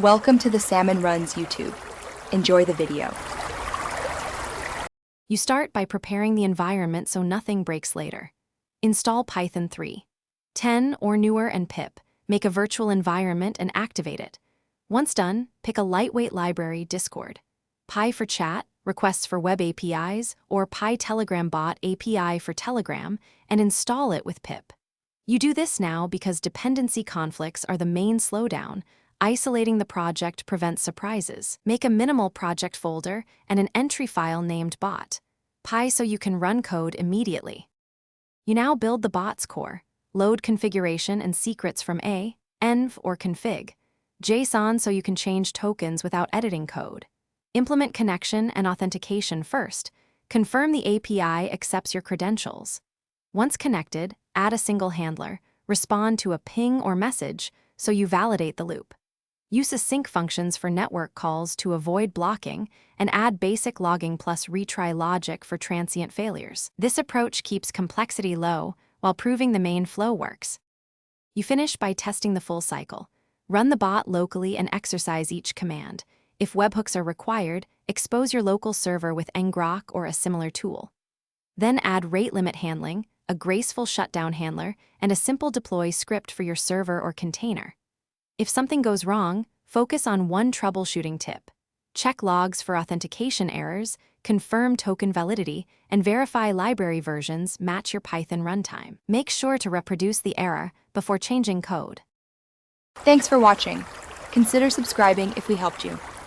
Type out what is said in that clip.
Welcome to the Salmon Runs YouTube. Enjoy the video. You start by preparing the environment so nothing breaks later. Install Python 3, 10 or newer and pip. Make a virtual environment and activate it. Once done, pick a lightweight library, Discord, Pi for chat, requests for web APIs, or Pi Telegram bot API for Telegram, and install it with pip. You do this now because dependency conflicts are the main slowdown. Isolating the project prevents surprises. Make a minimal project folder and an entry file named bot, Pi, so you can run code immediately. You now build the bot's core, load configuration and secrets from env or config, JSON so you can change tokens without editing code. Implement connection and authentication first. Confirm the API accepts your credentials. Once connected, add a single handler, respond to a ping or message so you validate the loop. Use async functions for network calls to avoid blocking, and add basic logging plus retry logic for transient failures. This approach keeps complexity low while proving the main flow works. You finish by testing the full cycle. Run the bot locally and exercise each command. If webhooks are required, expose your local server with ngrok or a similar tool. Then add rate limit handling, a graceful shutdown handler, and a simple deploy script for your server or container. If something goes wrong, focus on one troubleshooting tip. Check logs for authentication errors, confirm token validity, and verify library versions match your Python runtime. Make sure to reproduce the error before changing code. Thanks for watching. Consider subscribing if we helped you.